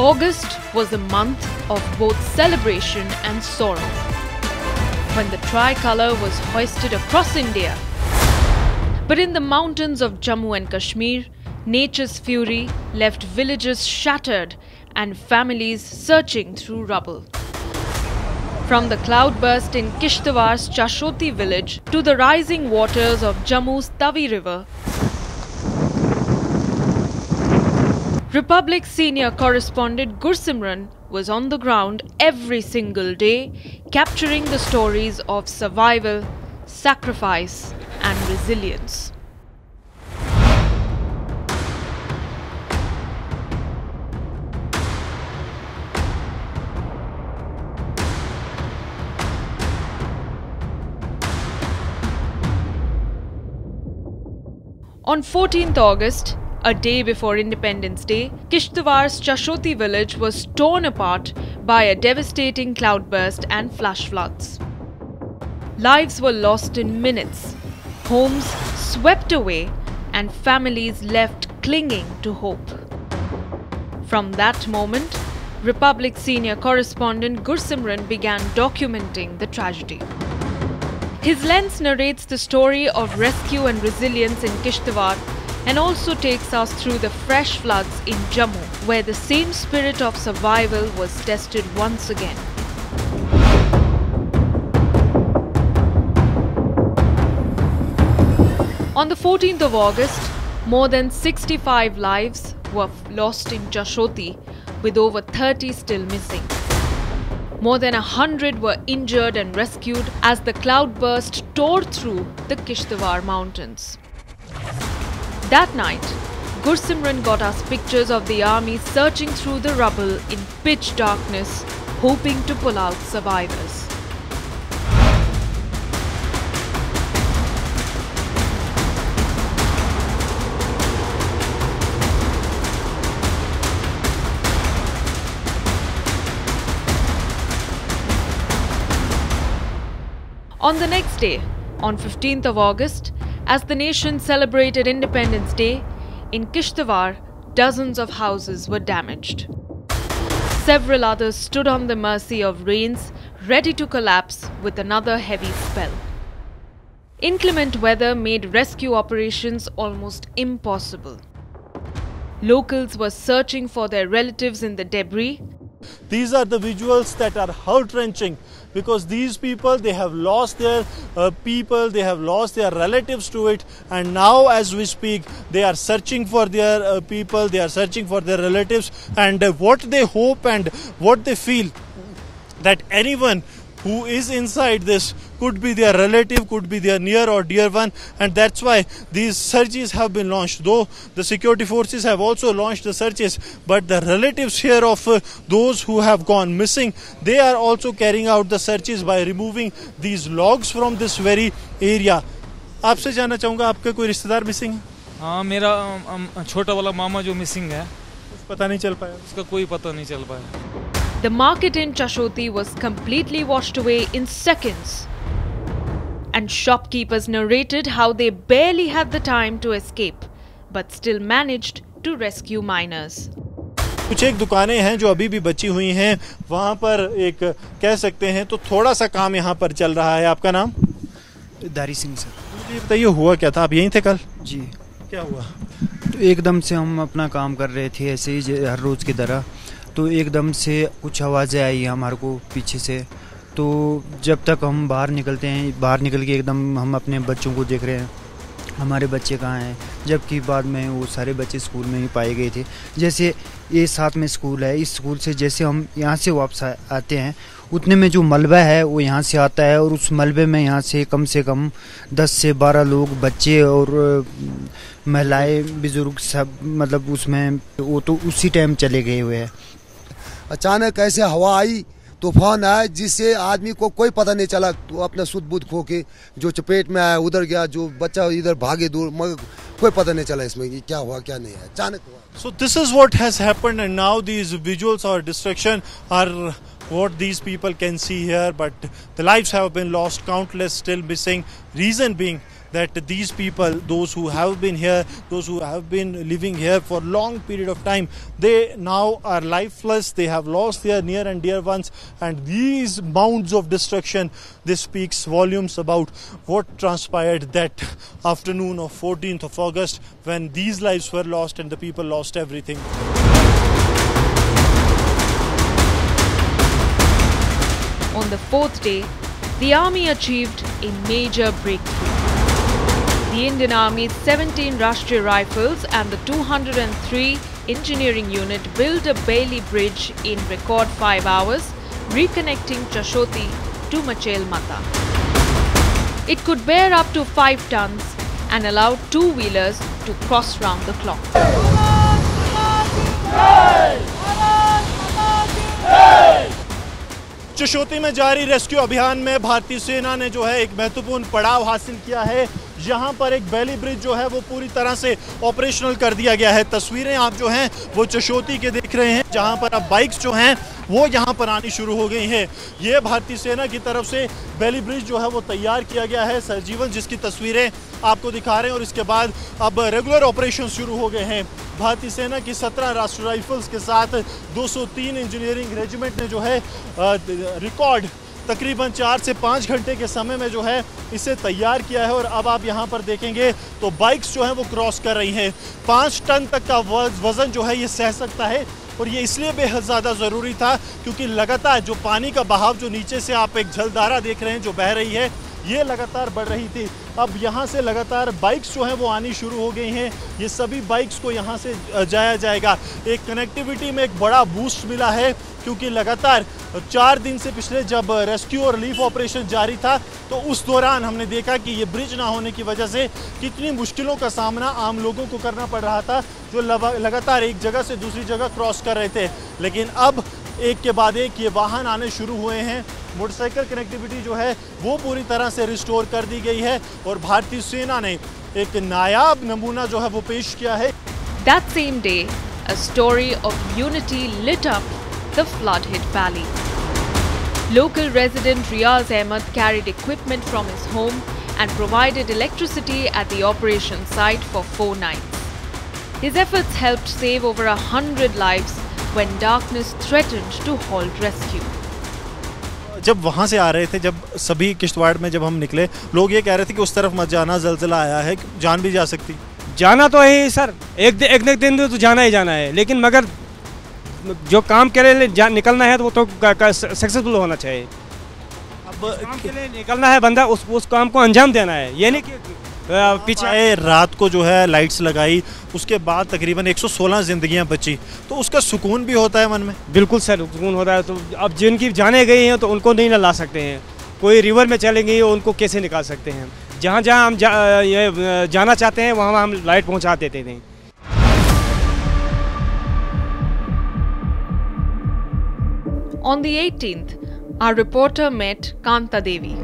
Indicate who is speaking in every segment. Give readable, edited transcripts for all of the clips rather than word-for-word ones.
Speaker 1: August was a month of both celebration and sorrow, when the tricolour was hoisted across India. But in the mountains of Jammu and Kashmir, nature's fury left villages shattered and families searching through rubble. From the cloudburst in Kishtwar's Chashoti village to the rising waters of Jammu's Tavi river, Republic senior correspondent Gursimran was on the ground every single day, capturing the stories of survival, sacrifice and resilience. On 14th August, a day before Independence Day, Kishtwar's Chashoti village was torn apart by a devastating cloudburst and flash floods. Lives were lost in minutes, homes swept away, and families left clinging to hope. From that moment, Republic senior correspondent Gursimran began documenting the tragedy. His lens narrates the story of rescue and resilience in Kishtwar and also takes us through the fresh floods in Jammu, where the same spirit of survival was tested once again. On the 14th of August, more than 65 lives were lost in Chashoti, with over 30 still missing. More than 100 were injured and rescued as the cloudburst tore through the Kishtwar mountains. That night, Gursimran got us pictures of the army searching through the rubble in pitch darkness, hoping to pull out survivors. On the next day, on 15th of August, as the nation celebrated Independence Day, in Kishtwar, dozens of houses were damaged. Several others stood on the mercy of rains, ready to collapse with another heavy spell. Inclement weather made rescue operations almost impossible. Locals were searching for their relatives in the debris.
Speaker 2: These are the visuals that are heart-wrenching, because these people, they have lost their people, they have lost their relatives to it, and now as we speak, they are searching for their people, they are searching for their relatives, and what they hope and what they feel, that anyone who is inside this could be their relative, could be their near or dear one, and that's why these searches have been launched. Though the security forces have also launched the searches, but the relatives here of those who have gone missing, they are also carrying out the searches by removing these logs from this very area. आपसे जानना चाहूँगा, आपके कोई रिश्तेदार missing है?
Speaker 3: हाँ, मेरा छोटा वाला मामा जो मिसिंग है,
Speaker 2: पता नहीं चल पाया,
Speaker 3: उसका कोई पता नहीं चल पाया.
Speaker 1: The market in Chashoti was completely washed away in seconds. And shopkeepers narrated how they barely had the time to escape, but still managed to rescue miners.
Speaker 2: कुछ एक दुकानें हैं जो अभी भी बची हुई हैं, वहाँ पर एक कह सकते हैं तो थोड़ा सा काम यहाँ पर चल रहा है. आपका नाम?
Speaker 4: दारी सिंह सर.
Speaker 2: मुझे बताइए, हुआ क्या था? आप यहीं थे कल?
Speaker 4: जी.
Speaker 2: क्या हुआ?
Speaker 4: तो एकदम से हम अपना काम कर रहे थे ऐसे ही हर रोज़ की तरह, तो एकदम से कुछ आवाज़ें आई हमारे को पीछे से. तो जब तक हम बाहर निकलते हैं, बाहर निकल के एकदम हम अपने बच्चों को देख रहे हैं, हमारे बच्चे कहाँ हैं, जबकि बाद में वो सारे बच्चे स्कूल में ही पाए गए थे. जैसे ये साथ में स्कूल है, इस स्कूल से जैसे हम यहाँ से वापस आते हैं, उतने में जो मलबा है वो यहाँ से आता है, और उस मलबे में यहाँ से कम 10 से 12 लोग, बच्चे और महिलाएं, बुजुर्ग सब, मतलब उसमें वो तो उसी टाइम चले गए हुए हैं.
Speaker 5: अचानक ऐसे हवा आई, तूफान आया, जिससे आदमी को कोई पता नहीं चला. तो अपना सुध बुध खो के जो चपेट में आया उधर गया, जो बच्चा इधर भागे दूर, मगर कोई पता नहीं चला इसमें कि क्या हुआ क्या नहीं है, अचानक हुआ.
Speaker 2: So this is what has happened, and now these visuals or destruction are what these people can see here, but the lives have been lost, countless still missing. Reason being that these people, those who have been here, those who have been living here for long period of time, they now are lifeless. They have lost their near and dear ones, and these mounds of destruction, this speaks volumes about what transpired that afternoon of 14th of August, when these lives were lost and the people lost everything.
Speaker 1: On the fourth day, the army achieved a major breakthrough. The Indian Army's 17 Rashtriya Rifles and the 203 Engineering Unit built a Bailey Bridge in record 5 hours, reconnecting Chashoti to Machel Mata. It could bear up to 5 tons and allowed two-wheelers to cross round the clock.
Speaker 2: Chashoti में जारी rescue अभियान में भारतीय सेना ने जो है एक महत्वपूर्ण पड़ाव हासिल किया है। यहाँ पर एक बैली ब्रिज जो है वो पूरी तरह से ऑपरेशनल कर दिया गया है। तस्वीरें आप जो हैं वो चशोती के देख रहे हैं, जहाँ पर अब बाइक्स जो हैं वो यहाँ पर आनी शुरू हो गई हैं। ये भारतीय सेना की तरफ से बैली ब्रिज जो है वो तैयार किया गया है, सरजीवन, जिसकी तस्वीरें आपको दिखा रहे हैं। और इसके बाद अब रेगुलर ऑपरेशन शुरू हो गए हैं। भारतीय सेना की 17 राष्ट्रीय राइफल्स के साथ 203 इंजीनियरिंग रेजिमेंट ने जो है रिकॉर्ड तकरीबन 4 से 5 घंटे के समय में जो है इसे तैयार किया है। और अब आप यहाँ पर देखेंगे तो बाइक्स जो हैं वो क्रॉस कर रही हैं। 5 टन तक का वज़न जो है ये सह सकता है, और ये इसलिए बेहद ज़्यादा ज़रूरी था क्योंकि लगातार जो पानी का बहाव, जो नीचे से आप एक जलधारा देख रहे हैं जो बह रही है, ये लगातार बढ़ रही थी। अब यहाँ से लगातार बाइक्स जो हैं वो आनी शुरू हो गई हैं। ये सभी बाइक्स को यहाँ से जाया जाएगा। एक कनेक्टिविटी में एक बड़ा बूस्ट मिला है क्योंकि लगातार 4 दिन से पिछले जब रेस्क्यू और रिलीफ ऑपरेशन जारी था तो उस दौरान हमने देखा कि ये ब्रिज ना होने की वजह से कितनी मुश्किलों का सामना आम लोगों को करना पड़ रहा था, जो लगातार एक जगह से दूसरी जगह क्रॉस कर रहे थे। लेकिन अब एक के बाद एक ये वाहन आने शुरू हुए हैं। मोटरसाइकिल कनेक्टिविटी जो है वो पूरी तरह से रिस्टोर कर दी गई है और भारतीय सेना ने एक नायाब नमूना जो है वो पेश किया है।
Speaker 1: That same day, a story of unity lit up the flood-hit valley. Local resident Riaz Ahmed carried equipment from his home and provided electricity at the operation site for 4 nights. His efforts helped save over 100 lives when darkness threatened to halt rescue.
Speaker 2: जब वहाँ से आ रहे थे, जब सभी किश्तवाड़ में जब हम निकले, लोग ये कह रहे थे कि उस तरफ मत जाना, ज़लज़ला आया है, जान भी जा सकती।
Speaker 6: जाना तो है सर, एक दिन तो जाना ही जाना है, लेकिन मगर जो काम के लिए निकलना है तो वो तो सक्सेसफुल होना चाहिए। अब काम के लिए निकलना है बंदा, उस काम को अंजाम देना है। ये नहीं कि पीछे
Speaker 2: रात को जो है लाइट्स लगाई, उसके बाद तकरीबन 116 जिंदगियां बची, तो उसका सुकून भी होता है मन में।
Speaker 6: बिल्कुल सर, सुकून होता है। तो अब जिनकी जाने गई हैं तो उनको नहीं ला सकते हैं। कोई रिवर में चले गई, उनको कैसे निकाल सकते हैं? जहाँ हम जाना चाहते हैं वहाँ हम लाइट पहुँचा देते थे।
Speaker 1: On the 18th, our reporter met Kanta Devi.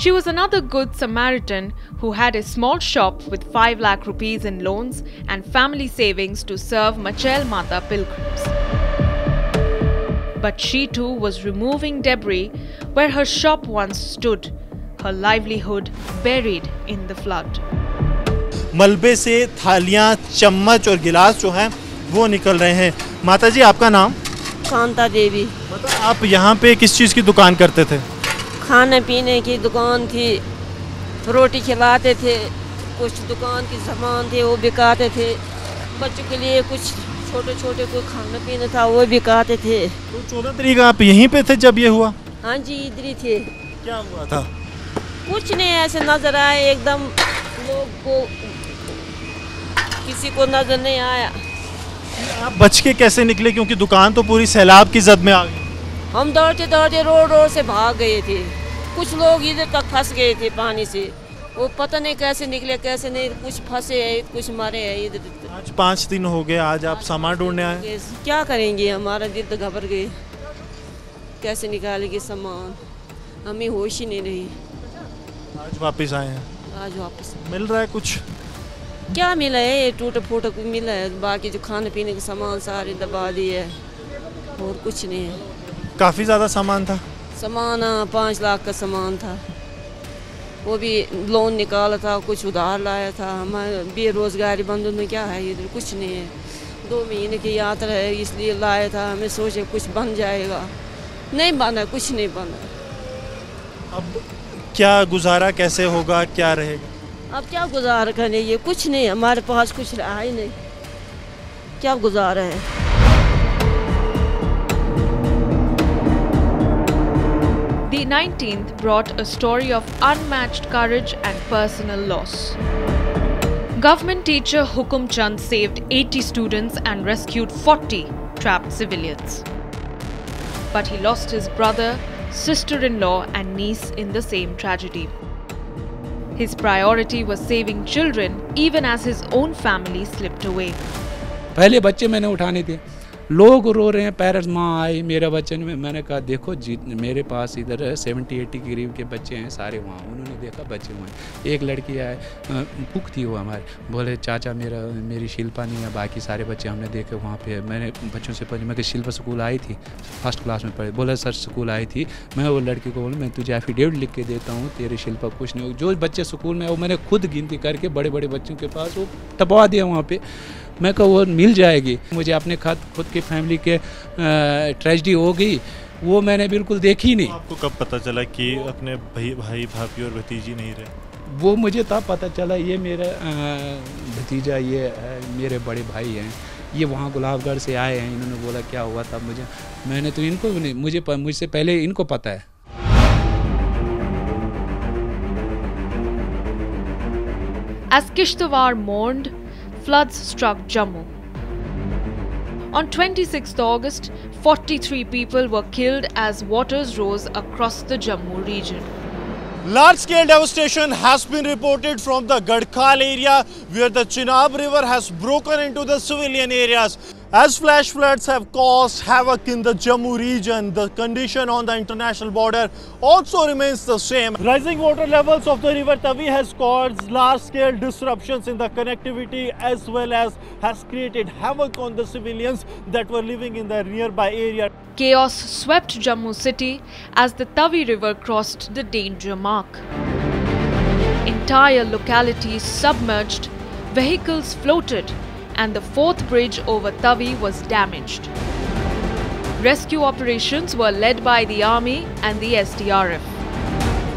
Speaker 1: She was another good Samaritan who had a small shop with 5 lakh rupees in loans and family savings to serve Machel Mata pilgrims. But she too was removing debris where her shop once stood, her livelihood buried in the flood.
Speaker 2: मलबे से थालियां, चम्मच और गिलास जो हैं वो निकल रहे हैं। माता जी, आपका नाम?
Speaker 7: कांता देवी।
Speaker 2: मतलब आप यहाँ पे किस चीज़ की दुकान करते थे?
Speaker 7: खाने पीने की दुकान थी, रोटी खिलाते थे, कुछ दुकान की सामान थे वो बिकाते थे, बच्चों के लिए कुछ छोटे छोटे कोई खाना पीना था वो बिकाते थे।
Speaker 2: तो 14 तारीख आप यहीं पे थे जब ये हुआ?
Speaker 7: हाँ जी, इधर ही थे।
Speaker 2: क्या हुआ था?
Speaker 7: कुछ नहीं, ऐसे नजर आए एकदम, लोग को किसी को नजर नहीं आया।
Speaker 2: आप बच के कैसे निकले, क्योंकि दुकान तो पूरी सैलाब की जद में आ गई?
Speaker 7: हम दौड़ते दौड़ते रोड से भाग गए थे। कुछ लोग इधर तक फंस गए थे पानी से, वो पता नहीं कैसे निकले कैसे नहीं, कुछ फंसे हैं, कुछ मरे हैं इधर।
Speaker 2: आज 5 दिन हो गए, आज आप सामान ढूंढने आए?
Speaker 7: क्या करेंगे, हमारा दिल तो घबर गए, कैसे निकालेंगे सामान, हमें होश ही नहीं रही।
Speaker 2: आज वापस आए हैं?
Speaker 7: आज वापस।
Speaker 2: मिल रहा है कुछ?
Speaker 7: क्या मिला है, टूटा फूटा कुछ मिला है, बाकी जो खाने पीने के सामान सारे दबा दिए है, और कुछ नहीं है।
Speaker 2: काफ़ी ज़्यादा सामान था?
Speaker 7: सामान 5 लाख का सामान था। वो भी लोन निकाला था, कुछ उधार लाया था। हमारे बेरोजगारी बंधु में क्या है, इधर कुछ नहीं है। 2 महीने की यात्रा है, इसलिए लाया था। हमें सोचे कुछ बन जाएगा, नहीं बना, कुछ नहीं बना।
Speaker 2: अब क्या गुजारा कैसे होगा, क्या रहेगा?
Speaker 7: अब क्या गुजारा करें, ये कुछ नहीं, हमारे पास कुछ रहा ही नहीं, क्या गुजारा है।
Speaker 1: The 19th brought a story of unmatched courage and personal loss. Government teacher Hukum Chand saved 80 students and rescued 40 trapped civilians. But he lost his brother, sister-in-law and niece in the same tragedy. His priority was saving children even as his own family slipped away.
Speaker 8: पहले बच्चे मैंने उठाने थे, लोग रो रहे हैं, parents, माँ आई मेरा बच्चे ने, मैंने कहा देखो जी मेरे पास इधर 70-80 के करीब के बच्चे हैं, सारे वहाँ। उन्होंने देखा बच्चे वहाँ, एक लड़की आए, पुख थी वो हमारे, बोले चाचा मेरी शिल्पा नहीं है, बाकी सारे बच्चे हमने देखे वहाँ पे। मैंने बच्चों से पूछा, मैं कि शिल्पा स्कूल आई थी, फर्स्ट क्लास में पढ़े? बोला सर स्कूल आई थी। मैं वो लड़की को बोला मैं तुझे एफिडेविट लिख के देता हूँ, तेरे शिल्पा कुछ नहीं हो। जो बच्चे स्कूल में वो मैंने खुद गिनती करके बड़े बड़े बच्चों के पास वो टपवा दिया वहाँ पे। मैं कहा वो मिल जाएगी। मुझे अपने खुद की फैमिली के ट्रेजेडी हो गई, वो मैंने बिल्कुल देखी नहीं।
Speaker 2: आपको कब पता चला कि अपने भाई भाभी और भतीजी नहीं रहे?
Speaker 8: वो मुझे तब पता चला, ये मेरा भतीजा, ये मेरे बड़े भाई हैं, ये वहाँ गुलाबगढ़ से आए हैं। इन्होंने बोला क्या हुआ, तब मैंने तो इनको नहीं, मुझसे पहले इनको पता है।
Speaker 1: As Kishtawar mourned, floods struck Jammu. On 26th August, 43 people were killed as waters rose across the Jammu region.
Speaker 2: Large-scale devastation has been reported from the Gadkhal area where the Chenab river has broken into the civilian areas. As flash floods have caused havoc in the Jammu region, the condition on the international border also remains the same. Rising water levels of the river Tavi has caused large-scale disruptions in the connectivity as well as has created havoc on the civilians that were living in the nearby area.
Speaker 1: Chaos swept Jammu city as the Tavi river crossed the danger mark. Entire localities submerged, vehicles floated, and the 4th bridge over Tavi was damaged. Rescue operations were led by the army and the SDRF.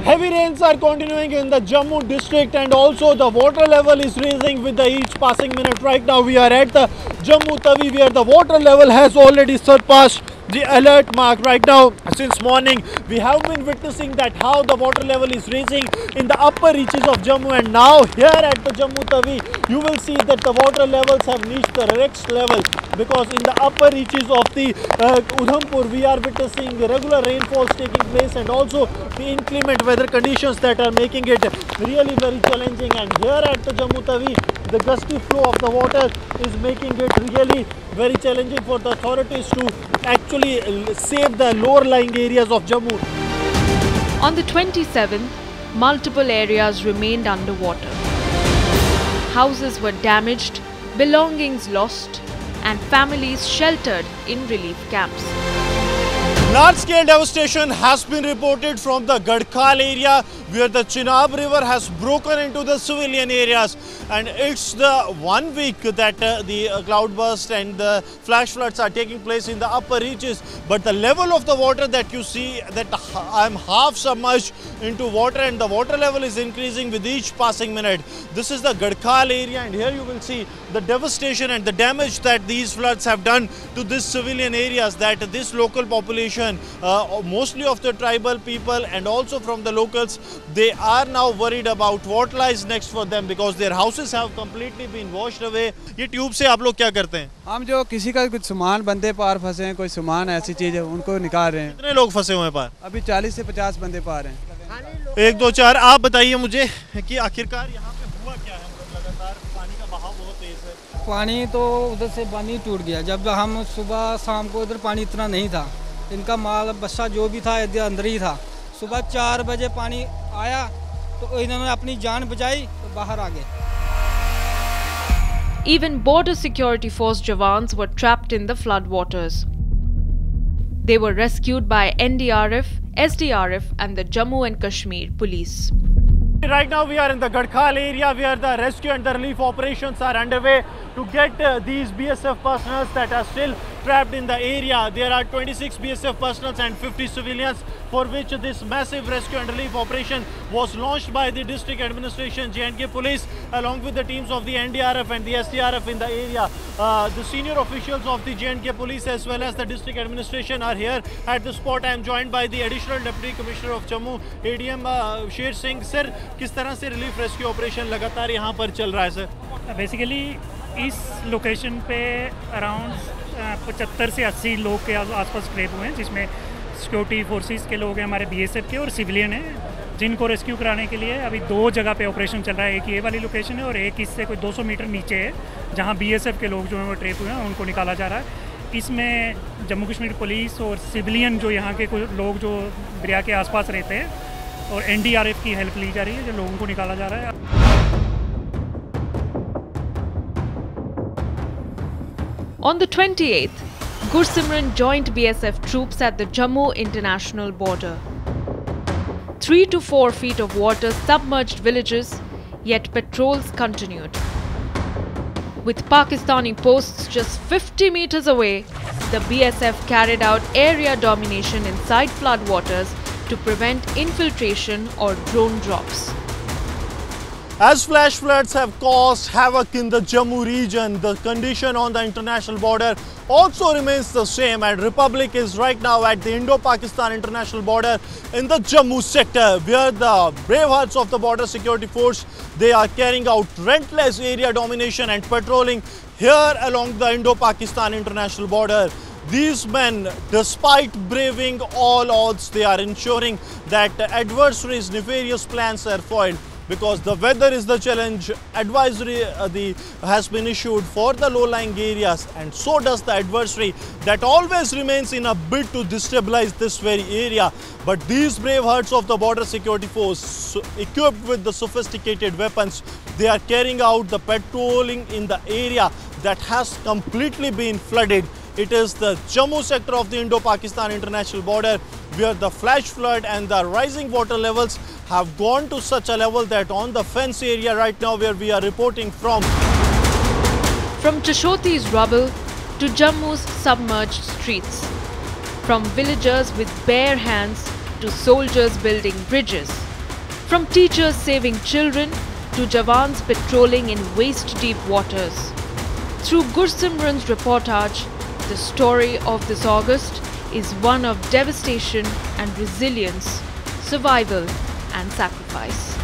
Speaker 2: Heavy rains are continuing in the Jammu district and also the water level is rising with each passing minute. Right now we are at the Jammu Tavi where the water level has already surpassed the alert mark. Right now, since morning, we have been witnessing that how the water level is rising in the upper reaches of Jammu, and now here at the Jammu Tavi, you will see that the water levels have reached the next level, because in the upper reaches of the Udhampur, we are witnessing regular rainfalls taking place and also the inclement weather conditions that are making it really very challenging. And here at the Jammu Tavi, the gusty flow of the water is making it really very challenging for the authorities to actually save the lower lying areas of Jammu.
Speaker 1: On the 27th, multiple areas remained underwater. Houses were damaged, belongings lost, and families sheltered in relief camps.
Speaker 2: Large-scale devastation has been reported from the Gadkhal area where the Chenab river has broken into the civilian areas, and it's the 1 week that the cloudburst and the flash floods are taking place in the upper reaches. But the level of the water that you see, that I'm half submerged into water, and the water level is increasing with each passing minute. This is the Gadkhal area, and here you will see the devastation and the damage that these floods have done to these civilian areas, that this local population, mostly of the tribal people and also from the locals, they are now worried about what lies next for them because their houses have completely been washed away. ये tube से आप लोग क्या करते हैं?
Speaker 9: हम जो किसी का कुछ सामान बंदे पार फंसे हैं, कोई सामान ऐसी चीज है उनको निकाल रहे हैं।
Speaker 2: कितने लोग फंसे हुए हैं पार?
Speaker 9: अभी 40 से 50 बंदे पार हैं।
Speaker 2: 1 2 4 आप बताइए मुझे कि आखिरकार यहाँ पे हुआ क्या है? लगातार पानी का बहाव बहुत तेज है।
Speaker 10: पानी तो उधर से पानी टूट गया। जब हम सुबह शाम को उधर पानी इतना नहीं था, इनका माल बच्चा जो भी था इधर अंदर ही था। सुबह 4 बजे पानी आया तो इन्होंने अपनी जान बचाई तो बाहर आ गए।
Speaker 1: Even border security force Jawans were trapped in the flood waters. They were rescued by NDRF, SDRF and the Jammu and Kashmir police.
Speaker 2: Right now we are in the Gadkhal area where the rescue and the relief operations are underway to get these BSF personnel that are still trapped in the area. There are 26 BSF personnel and 50 civilians for which this massive rescue and relief operation was launched by the district administration, J&K police, along with the teams of the NDRF and the SDRF in the area. The senior officials of the J&K police as well as the district administration are here at the spot. I am joined by the additional deputy commissioner of Jammu, ADM Sher Singh. Sir, किस तरह से relief rescue operation लगातार यहाँ पर चल रहा है sir?
Speaker 11: Basically इस लोकेशन पे अराउंड 75 से 80 लोग के आसपास ट्रैप हुए हैं, जिसमें सिक्योरिटी फोर्सेस के लोग हैं, हमारे बीएसएफ के और सिविलियन हैं, जिनको रेस्क्यू कराने के लिए अभी 2 जगह पे ऑपरेशन चल रहा है। एक ये वाली लोकेशन है और एक इससे कोई 200 मीटर नीचे है, जहाँ बीएसएफ के लोग जो हैं वो ट्रैप हुए हैं, उनको निकाला जा रहा है। इसमें जम्मू कश्मीर पुलिस और सिविलियन जो यहाँ के कुछ लोग जो दरिया के आसपास रहते हैं और एनडीआरएफ की हेल्प ली जा रही है, जो लोगों को निकाला जा रहा है।
Speaker 1: On the 28th, Gursimran joined BSF troops at the Jammu international border. 3 to 4 feet of water submerged villages, yet patrols continued. With Pakistani posts just 50 meters away, the BSF carried out area domination inside floodwaters to prevent infiltration or drone drops.
Speaker 2: As flash floods have caused havoc in the Jammu region, the condition on the international border also remains the same, and Republic is right now at the Indo-Pakistan international border in the Jammu sector, where the brave hearts of the border security force, they are carrying out relentless area domination and patrolling here along the Indo-Pakistan international border. These men, despite braving all odds, they are ensuring that the adversaries' nefarious plans are foiled. Because the weather is the challenge, advisory has been issued for the low-lying areas, and so does the adversary that always remains in a bid to destabilize this very area. But these brave hearts of the border security force, equipped with the sophisticated weapons, they are carrying out the patrolling in the area that has completely been flooded. It is the Jammu sector of the Indo-Pakistan international border, where the flash flood and the rising water levels have gone to such a level that on the fence area right now where we are reporting from.
Speaker 1: From Chashoti's rubble to Jammu's submerged streets. From villagers with bare hands to soldiers building bridges. From teachers saving children to Jawans patrolling in waist-deep waters. Through Gursimran's reportage, the story of this August is one of devastation and resilience, survival and sacrifice.